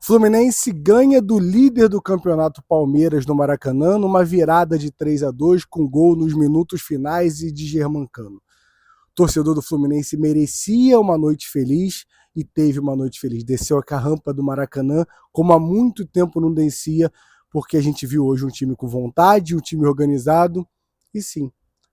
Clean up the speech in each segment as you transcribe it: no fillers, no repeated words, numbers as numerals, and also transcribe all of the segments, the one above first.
Fluminense ganha do líder do campeonato Palmeiras no Maracanã numa virada de 3-2 com gol nos minutos finais e de Germancano. O torcedor do Fluminense merecia uma noite feliz e teve uma noite feliz. Desceu a rampa do Maracanã como há muito tempo não descia, porque a gente viu hoje um time com vontade, um time organizado e sim,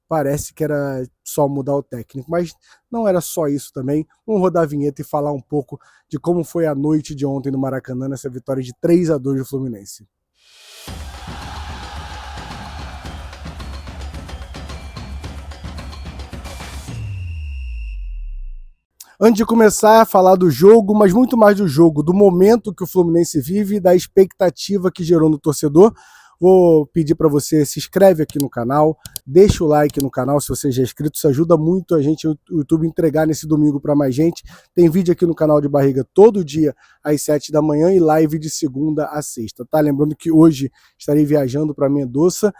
parece que era só mudar o técnico, mas não era só isso também. Vamos rodar a vinheta e falar um pouco de como foi a noite de ontem no Maracanã, nessa vitória de 3-2 do Fluminense. Antes de começar a falar do jogo, mas muito mais do jogo, do momento que o Fluminense vive e da expectativa que gerou no torcedor, vou pedir para você se inscreve aqui no canal, deixa o like no canal se você já é inscrito, isso ajuda muito a gente, o YouTube, entregar nesse domingo para mais gente. Tem vídeo aqui no canal de Barriga todo dia às 7 da manhã e live de segunda a sexta, tá? Lembrando que hoje estarei viajando para Mendoza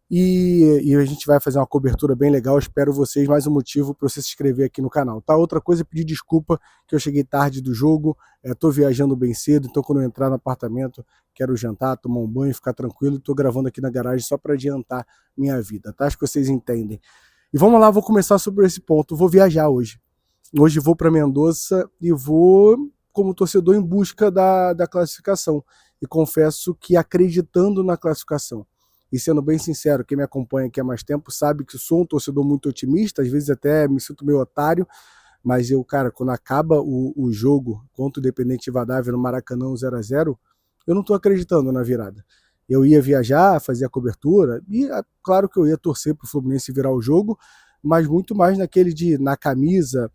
e a gente vai fazer uma cobertura bem legal. Espero vocês, mais um motivo para você se inscrever aqui no canal, tá? Outra coisa, pedir desculpa que eu cheguei tarde do jogo, tô viajando bem cedo, então quando eu entrar no apartamento, quero jantar, tomar um banho, ficar tranquilo, tô gravando aqui na garagem só para adiantar minha vida, tá? Acho que vocês entendem. E vamos lá, vou começar sobre esse ponto. Vou viajar hoje. Hoje vou para Mendoza e vou como torcedor em busca da classificação. E confesso que acreditando na classificação. E sendo bem sincero, quem me acompanha aqui há mais tempo sabe que sou um torcedor muito otimista, às vezes até me sinto meio otário, mas eu, cara, quando acaba o jogo contra o Independente Rivadavia no Maracanã 0-0, eu não estou acreditando na virada. Eu ia viajar, fazer a cobertura, e claro que eu ia torcer para o Fluminense virar o jogo, mas muito mais naquele de, na camisa,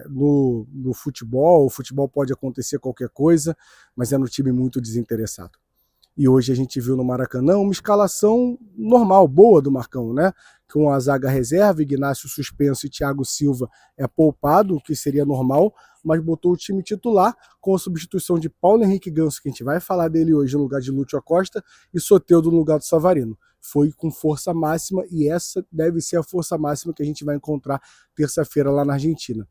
no futebol, o futebol pode acontecer qualquer coisa, mas é no time muito desinteressado. E hoje a gente viu no Maracanã uma escalação normal, boa do Marcão, né? Com a zaga reserva, Ignácio suspenso e Thiago Silva poupado, o que seria normal, mas botou o time titular com a substituição de Paulo Henrique Ganso, que a gente vai falar dele hoje no lugar de Lúcio Acosta, e Soteldo no lugar do Savarino. Foi com força máxima e essa deve ser a força máxima que a gente vai encontrar terça-feira lá na Argentina.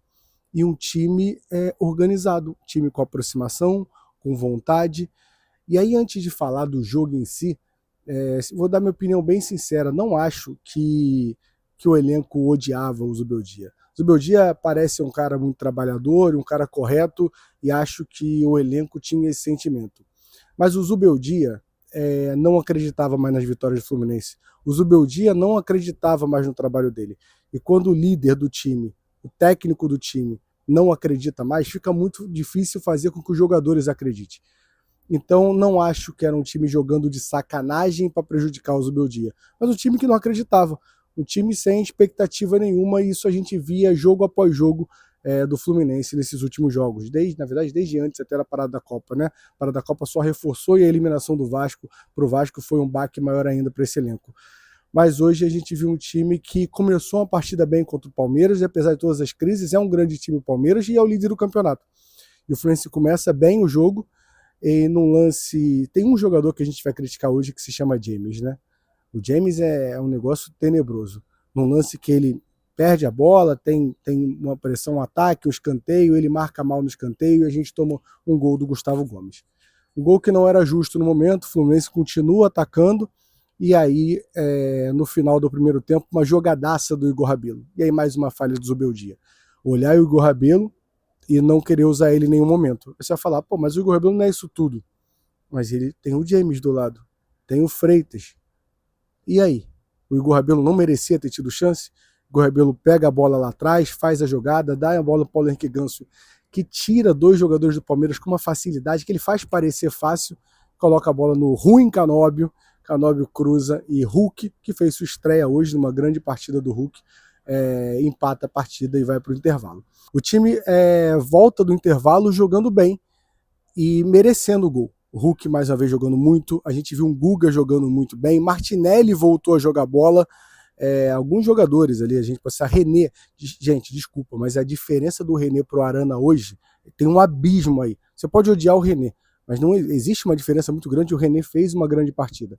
E um time organizado, time com aproximação, com vontade. E aí, antes de falar do jogo em si, vou dar minha opinião bem sincera. Não acho que o elenco odiava o Zubeldia. O Zubeldia parece um cara muito trabalhador, um cara correto, e acho que o elenco tinha esse sentimento. Mas o Zubeldia não acreditava mais nas vitórias do Fluminense. O Zubeldia não acreditava mais no trabalho dele. E quando o líder do time, o técnico do time, não acredita mais, fica muito difícil fazer com que os jogadores acreditem. Então não acho que era um time jogando de sacanagem para prejudicar o Zubeldia, mas um time que não acreditava, um time sem expectativa nenhuma, e isso a gente via jogo após jogo do Fluminense nesses últimos jogos, na verdade desde antes até a parada da Copa, né? A parada da Copa só reforçou, e a eliminação do Vasco para o Vasco foi um baque maior ainda para esse elenco. Mas hoje a gente viu um time que começou uma partida bem contra o Palmeiras, e apesar de todas as crises, é um grande time o Palmeiras e é o líder do campeonato. E o Fluminense começa bem o jogo, e num lance, tem um jogador que a gente vai criticar hoje que se chama James, né? O James é um negócio tenebroso. Num lance que ele perde a bola, tem uma pressão, um ataque, um escanteio, ele marca mal no escanteio e a gente toma um gol do Gustavo Gomes. Um gol que não era justo no momento, o Fluminense continua atacando, e aí no final do primeiro tempo, uma jogadaça do Igor Rabelo. E aí mais uma falha do Zubeldia. Olhar o Igor Rabelo e não querer usar ele em nenhum momento. Você vai falar, pô, mas o Igor Rabelo não é isso tudo. Mas ele tem o James do lado, tem o Freitas. E aí? O Igor Rabelo não merecia ter tido chance? O Igor Rabelo pega a bola lá atrás, faz a jogada, dá a bola para o Paulo Henrique Ganso, que tira dois jogadores do Palmeiras com uma facilidade que ele faz parecer fácil, coloca a bola no ruim Canóbio, Canóbio cruza, e Hulk, que fez sua estreia hoje numa grande partida do Hulk, empata a partida e vai para o intervalo. O time volta do intervalo jogando bem e merecendo o gol. O Hulk mais uma vez jogando muito, a gente viu um Guga jogando muito bem, Martinelli voltou a jogar bola, alguns jogadores ali, a gente passa René, gente, desculpa, mas a diferença do René pro Arana hoje, tem um abismo aí. Você pode odiar o René, mas não existe uma diferença muito grande, o René fez uma grande partida.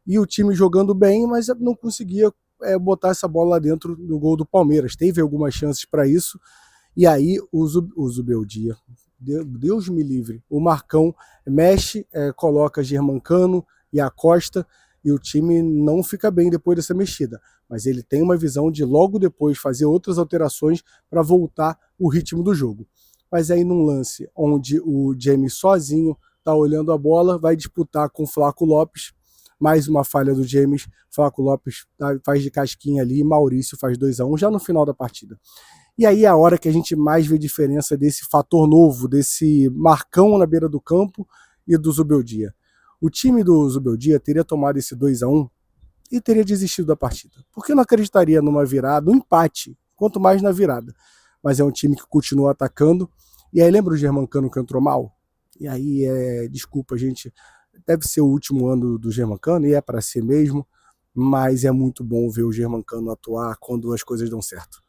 E o time jogando bem, mas não conseguia botar essa bola lá dentro do gol do Palmeiras. Teve algumas chances para isso, e aí o Zubeldia, Deus me livre. O Marcão mexe, coloca Germancano e Acosta, e o time não fica bem depois dessa mexida. Mas ele tem uma visão de logo depois fazer outras alterações para voltar o ritmo do jogo. Mas aí num lance onde o James sozinho está olhando a bola, vai disputar com o Flaco Lopes, mais uma falha do James, Flaco Lopes faz de casquinha ali, Maurício faz 2-1 já no final da partida. E aí é a hora que a gente mais vê diferença desse fator novo, desse Marcão na beira do campo e do Zubeldia. O time do Zubeldia teria tomado esse 2-1 e teria desistido da partida. Porque não acreditaria numa virada, um empate, quanto mais na virada. Mas é um time que continua atacando. E aí lembra o Germancano que entrou mal? E aí, desculpa, gente, deve ser o último ano do Germancano, e é para ser mesmo, mas é muito bom ver o Germancano atuar quando as coisas dão certo.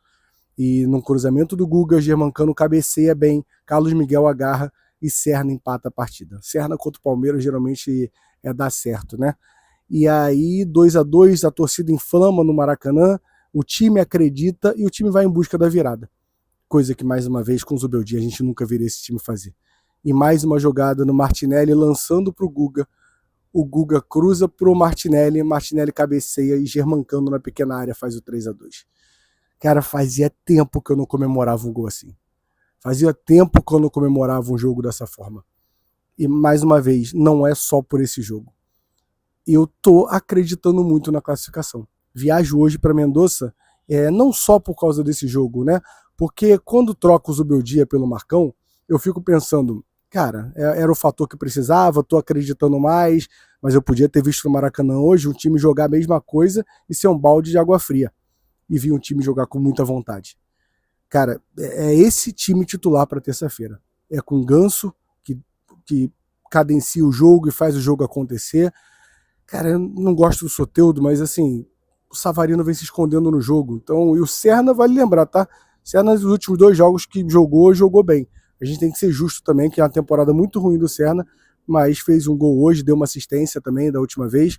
E no cruzamento do Guga, Germancano cabeceia bem, Carlos Miguel agarra e Serna empata a partida. Serna contra o Palmeiras geralmente dá certo, né? E aí, 2-2, a torcida inflama no Maracanã, o time acredita e o time vai em busca da virada. Coisa que, mais uma vez, com o Zubeldia, a gente nunca viria esse time fazer. E mais uma jogada no Martinelli, lançando para o Guga cruza para o Martinelli cabeceia e Germancano na pequena área faz o 3-2. Cara, fazia tempo que eu não comemorava um gol assim. Fazia tempo que eu não comemorava um jogo dessa forma. E, mais uma vez, não é só por esse jogo. Eu tô acreditando muito na classificação. Viajo hoje para Mendoza, não só por causa desse jogo, né? Porque quando troco o Zubeldia pelo Marcão, eu fico pensando, cara, era o fator que precisava, tô acreditando mais, mas eu podia ter visto no Maracanã hoje um time jogar a mesma coisa e ser um balde de água fria. E vi um time jogar com muita vontade. Cara, é esse time titular para terça-feira. É com Ganso, que cadencia o jogo e faz o jogo acontecer. Cara, eu não gosto do Soteldo, mas assim, o Savarino vem se escondendo no jogo. Então, e o Serna, vale lembrar, tá? Serna, nos últimos 2 jogos que jogou bem. A gente tem que ser justo também, que é uma temporada muito ruim do Serna, mas fez um gol hoje, deu uma assistência também da última vez.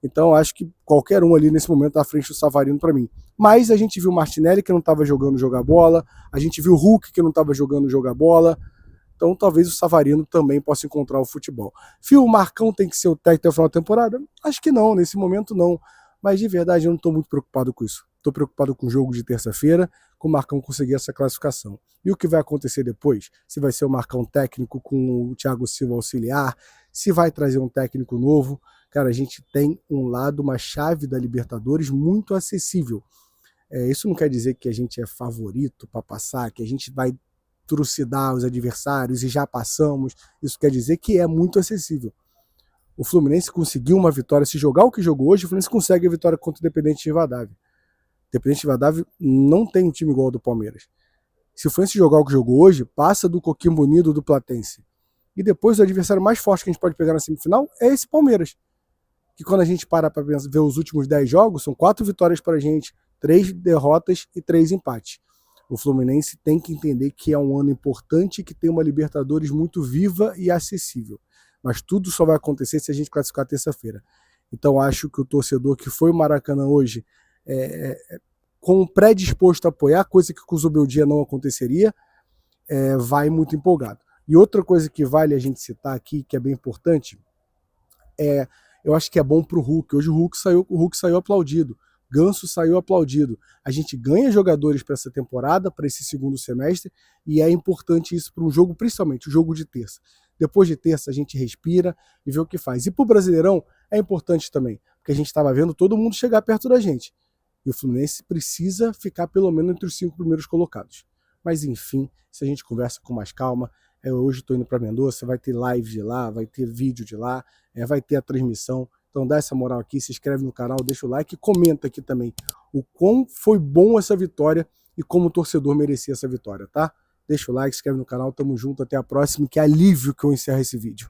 Então, acho que qualquer um ali nesse momento tá à frente do Savarino para mim. Mas a gente viu o Martinelli, que não estava jogando jogar bola. A gente viu o Hulk, que não estava jogando jogar bola. Então, talvez o Savarino também possa encontrar o futebol. Fio, o Marcão tem que ser o técnico até o final da temporada? Acho que não, nesse momento não. Mas, de verdade, eu não estou muito preocupado com isso. Estou preocupado com o jogo de terça-feira, com o Marcão conseguir essa classificação. E o que vai acontecer depois? Se vai ser o Marcão técnico com o Thiago Silva auxiliar, se vai trazer um técnico novo. Cara, a gente tem um lado, uma chave da Libertadores muito acessível. Isso não quer dizer que a gente é favorito para passar, que a gente vai trucidar os adversários e já passamos. Isso quer dizer que é muito acessível. O Fluminense conseguiu uma vitória. Se jogar o que jogou hoje, o Fluminense consegue a vitória contra o Independente Rivadavia. O Independente Rivadavia não tem um time igual ao do Palmeiras. Se o Fluminense jogar o que jogou hoje, passa do Coquimbo Unido do Platense. E depois o adversário mais forte que a gente pode pegar na semifinal é esse Palmeiras. Que quando a gente para ver os últimos 10 jogos, são 4 vitórias para a gente, 3 derrotas e 3 empates. O Fluminense tem que entender que é um ano importante, que tem uma Libertadores muito viva e acessível. Mas tudo só vai acontecer se a gente classificar terça-feira. Então acho que o torcedor que foi o Maracanã hoje, com predisposto a apoiar, coisa que com o Zubeldia não aconteceria, vai muito empolgado. E outra coisa que vale a gente citar aqui, que é bem importante, eu acho que é bom para o Hulk. Hoje o Hulk saiu aplaudido. Ganso saiu aplaudido. A gente ganha jogadores para essa temporada, para esse segundo semestre, e é importante isso para um jogo, principalmente o jogo de terça. Depois de terça a gente respira e vê o que faz. E para o Brasileirão é importante também, porque a gente estava vendo todo mundo chegar perto da gente. E o Fluminense precisa ficar pelo menos entre os 5 primeiros colocados. Mas enfim, se a gente conversa com mais calma, hoje estou indo para Mendoza, vai ter live de lá, vai ter vídeo de lá, vai ter a transmissão. Então dá essa moral aqui, se inscreve no canal, deixa o like e comenta aqui também o quão foi bom essa vitória e como o torcedor merecia essa vitória, tá? Deixa o like, se inscreve no canal, tamo junto, até a próxima, que alívio que eu encerro esse vídeo.